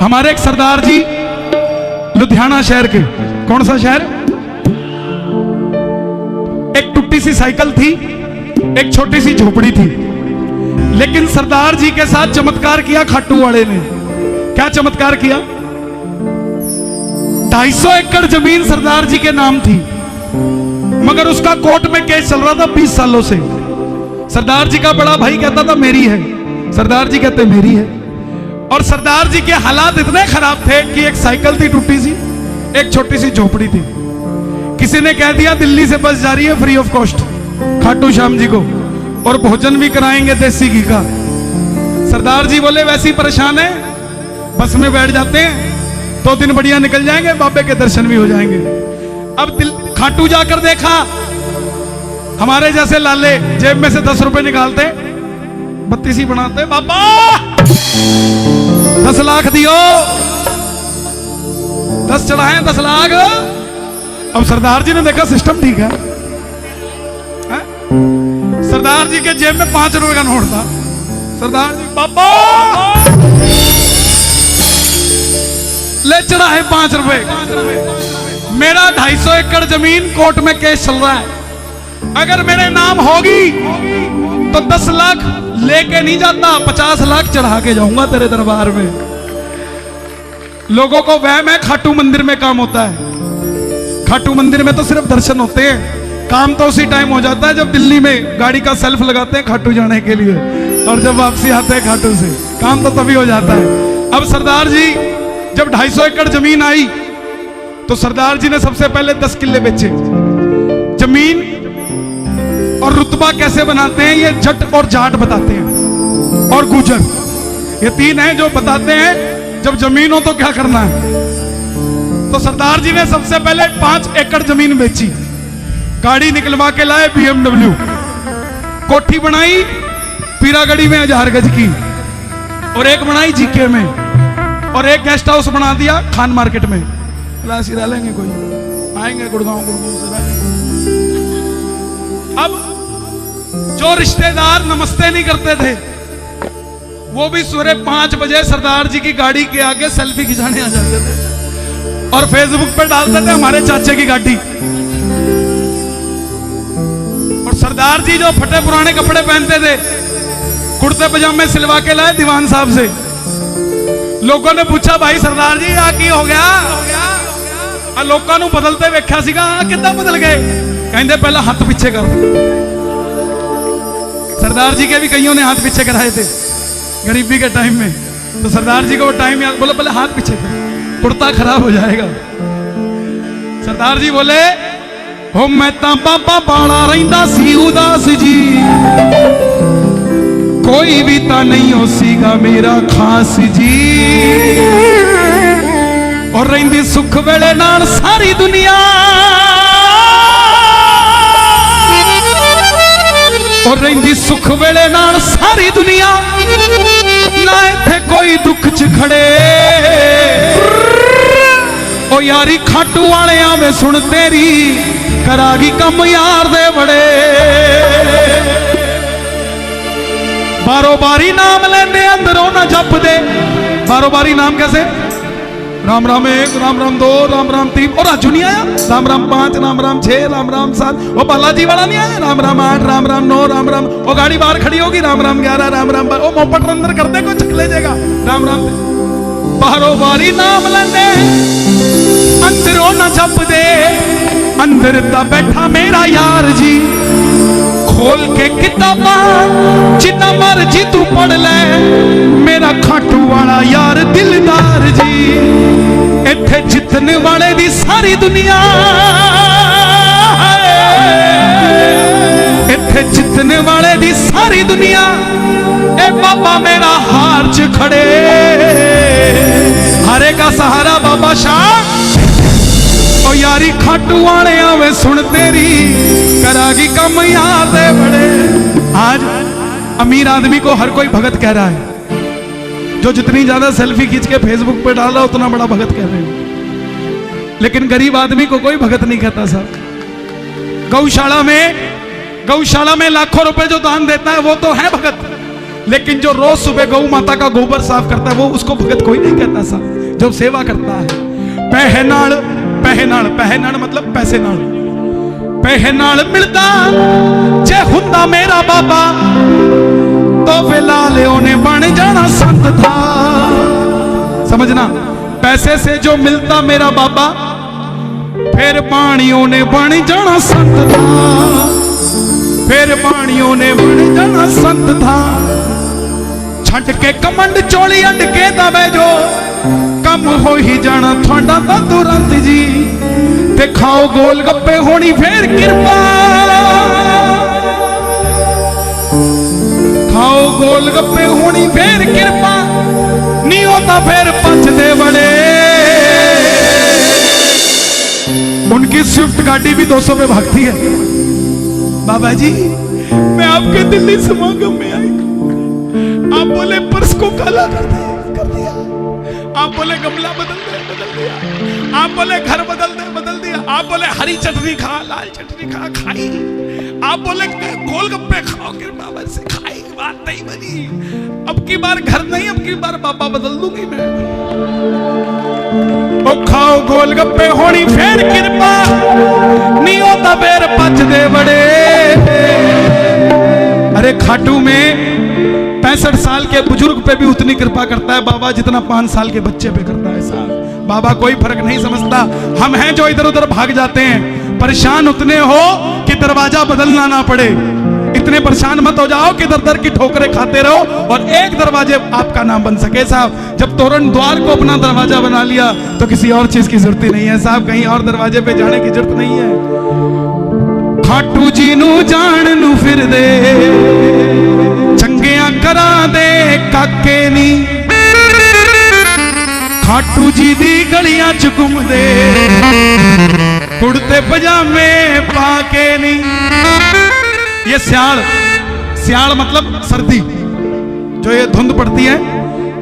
हमारे एक सरदार जी लुधियाना शहर के, कौन सा शहर, एक टूटी सी साइकिल थी, एक छोटी सी झोपड़ी थी, लेकिन सरदार जी के साथ चमत्कार किया खाटू वाले ने। क्या चमत्कार किया? 250 एकड़ जमीन सरदार जी के नाम थी, मगर उसका कोर्ट में केस चल रहा था 20 सालों से। सरदार जी का बड़ा भाई कहता था मेरी है, सरदार जी कहते मेरी है। और सरदार जी के हालात इतने खराब थे कि एक साइकिल थी टूटी सी, एक छोटी सी झोपड़ी थी। किसी ने कह दिया दिल्ली से बस जा रही है free of cost Khatu Shyam ji को, और भोजन भी कराएंगे देसी घी का। सरदार जी बोले वैसे ही परेशान है, बस में बैठ जाते हैं, 2 दिन बढ़िया निकल जाएंगे, बाबे के दर्शन भी हो जाएंगे। अब खाटू जाकर देखा, हमारे जैसे लाले जेब में से 10 रुपए निकालते, 32 बनाते, बाबा 10 लाख दियो, 10 चढ़ाए 10 लाख। अब सरदार जी ने देखा सिस्टम ठीक है, सरदार जी के जेब में 5 रुपए का नोट था। सरदार जी बाबा ले चढ़ाए 5 रुपए। मेरा 250 एकड़ जमीन कोर्ट में केस चल रहा है, अगर मेरे नाम होगी तो 10 लाख लेके नहीं जाता, 50 लाख चढ़ा के जाऊंगा तेरे दरबार में। लोगों को वहम है खाटू मंदिर में काम होता है। खाटू मंदिर में तो सिर्फ दर्शन होते हैं, काम तो उसी टाइम हो जाता है जब दिल्ली में गाड़ी का सेल्फ लगाते हैं खाटू जाने के लिए, और जब वापसी आते हैं खाटू से, काम तो तभी हो जाता है। अब सरदार जी जब 250 एकड़ जमीन आई तो सरदार जी ने सबसे पहले 10 किले बेचे। जमीन और रुतबा कैसे बनाते हैं ये जट और जाट बताते हैं, और गुजर, ये 3 हैं जो बताते हैं जब जमीन हो तो क्या करना है। तो सरदार जी ने सबसे पहले 5 एकड़ जमीन बेची, गाड़ी निकलवा के लाए BMW, कोठी बनाई पीरागढ़ी में 1000 गज की, और एक बनाई जीके में, और एक गेस्ट हाउस बना दिया खान मार्केट में। ऐसी रह लेंगे, कोई आएंगे गुड़गांव से रह लेंगे। अब जो रिश्तेदार नमस्ते नहीं करते थे, वो भी सुबह 5 बजे सरदार जी की गाड़ी के आगे सेल्फी खिंचाने आ जाते थे और फेसबुक पे डालते थे हमारे चाचे की गाड़ी। और सरदार जी जो फटे पुराने कपड़े पहनते थे, कुर्ते पजामे सिलवा के लाए दीवान साहब से। लोगों ने पूछा भाई सरदार जी आ की हो गया? लोगों ने बदलते वेख्या सीगा, कितना बदल गए? कहते पहला हाथ पीछे कर। सरदार जी के भी कईयों ने हाथ पीछे कराए थे गरीबी के टाइम में, तो सरदार जी को वो टाइम याद, बोले पहले हाथ पीछे कर, कुर्ता खराब हो जाएगा। सरदार जी बोले हो मैं ता बाबा बाड़ा रहिंदा सी उदास जी, कोई भी ता नहीं हो सीगा मेरा खास जी, और रहिंदी सुख वेले नाल सारी दुनिया, और रहिंदी सुख वेले नाल सारी दुनिया, ना इत्थे कोई दुख च खड़े। ओ यारी खाटू वाले आवे सुन तेरी, करागी कम यार दे बड़े। बारो बारी नाम लेंदे अंदरों ना जप दे। बारो बारी नाम कैसे? राम राम 1, राम राम 2, राम राम 3, और राजू नहीं आया, राम राम 5, राम राम 6, राम राम 7, वो बालाजी वाला नहीं आया, राम राम 8, राम राम 9, राम राम, वो गाड़ी बाहर खड़ी होगी राम राम 11, राम राम, वो मोपट अंदर कर दे कोई चक ले जाएगा राम राम। बारो बारी नाम लेंदे अंदरों ना जप दे, अंदर ता बैठा मेरा यार जी, खोल के किताबा जितना मर्जी तू पढ़ ले, मेरा खाटू वाला यार दिलदार जी, इत्थे जितने वाले दी सारी दुनिया, इत्थे जितने वाले दी सारी दुनिया, ए बाबा मेरा हार च खड़े, हरे का सहारा बाबा शाह। ओ यारी खाटू वाले आवे सुन तेरी, करागी कम यार दे बड़े। आज अमीर आदमी को हर कोई भगत कह रहा है, जो जितनी ज्यादा सेल्फी खींच के फेसबुक पे डाल रहा उतना बड़ा भगत कह रहे हैं, लेकिन गरीब आदमी को कोई भगत नहीं कहता साहब। गौशाला में लाखों रुपए जो दान देता है वो तो है भगत, लेकिन जो रोज सुबह गौ माता का गोबर साफ करता है वो उसको भगत कोई नहीं कहता साहब, जो सेवा करता है। पहनाड़ पहनाड़ पहनाड़ मतलब पैसे नाल, पहनाड़ मिलता जे हुंदा मेरा बाबा तो फिलहाल ओने बन जाना संत था। समझना, पैसे से जो मिलता मेरा बाबा फिर पानियों ने बन जाना संत था, फिर पानियों ने बन जाना संत था। छट के कमंड चोली अंड के दबे जो कम हो ही जाना थोड़ा ता तुरंत जी। ते खाओ गोल गप्पे होनी फिर कृपा, खाओ गोल गप्पे होनी फिर कृपा, नहीं होता फिर पचते बड़े। उनकी स्विफ्ट गाड़ी भी 200 में भागती है। बाबा जी मैं आपके दिल्ली समागम में आई, आप बोले पर्स को काला कर दिया, आप बोले गमला बदल दिया, आप बोले घर बदल दिया, आप बोले हरी चटनी खा लाल चटनी खा खाई, आप बोले गोलगप्पे खाओ कि बाबा से खाई, बात नहीं बनी। अब की बार घर नहीं, अब की बार बाबा बदल दूंगी मैं। ओ खाओ गोलगप्पे होनी फिर कृपा, नहीं होता फिर पचदे बड़े। अरे खाटू में 65 साल के बुजुर्ग पे भी उतनी कृपा करता है बाबा जितना 5 साल के बच्चे पे करता है साहब। बाबा कोई फर्क नहीं समझता। हम हैं जो इधर उधर भाग जाते हैं, परेशान उतने हो कि दरवाजा बदलना ना पड़े। इतने परेशान मत हो जाओ कि दर दर की ठोकरें खाते रहो और एक दरवाजे आपका नाम बन सके साहब। जब तोरण द्वार को अपना दरवाजा बना लिया तो किसी और चीज की जरूरत ही नहीं है साहब, कहीं और दरवाजे पे जाने की जरूरत नहीं है। खाटू जी नू जान नू फिर दे, चंगियां करा दे काके नी, खाटू जी दी गलियां च घूम दे, कुड़ते पजामे पाके नी। ये स्याल, स्याल मतलब सर्दी, जो ये धुंध पड़ती है,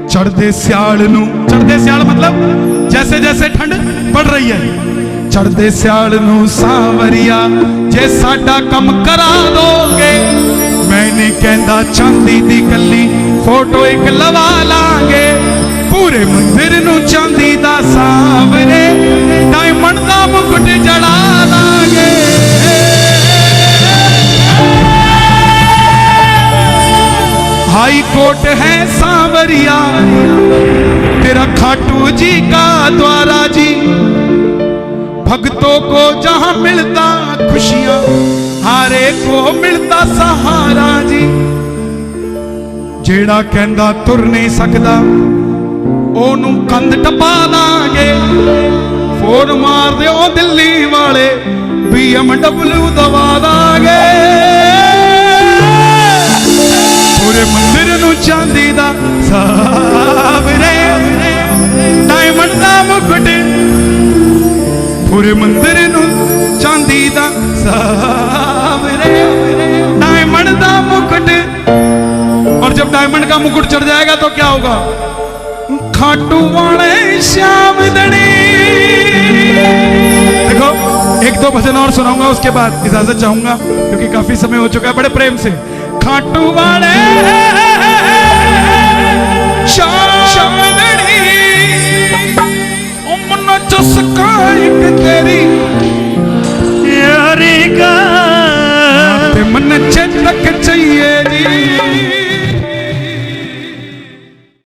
चढ़दे स्याल नू, चढ़दे स्याल मतलब जैसे जैसे ठंड बढ़ रही है, चढ़दे स्याल नू सांवरिया जे साडा कम करा दोगे, मैंने कहंदा चांदी दी कली फोटो एक लवा लांगे, पूरे मंदिर नू चांदी दा सांवरे डायमंड दा मुकुट जड़ा लांगे। हाई कोर्ट है सांवरिया तेरा खाटू जी का द्वारा जी, भक्तों को जहां मिलता खुशियां हारे को मिलता सहारा जी। जेड़ा कहंदा तुर नहीं सकदा ओनू कंध टपा लांगे, फोन मार दे ओ दिल्ली वाले BMW दवा लांगे, पूरे मंदिर नू चांदी दा सावरे डायमंड दा मुकुट, पूरे मंदिर नू चांदी दा सावरे डायमंड दा मुकुट। और जब डायमंड का मुकुट चढ़ जाएगा तो क्या होगा? खाटू वाले श्याम दड़ी। देखो एक दो भजन और सुनाऊंगा, उसके बाद इजाजत चाहूंगा क्योंकि काफी समय हो चुका है। बड़े प्रेम से खाटू वाले श्याम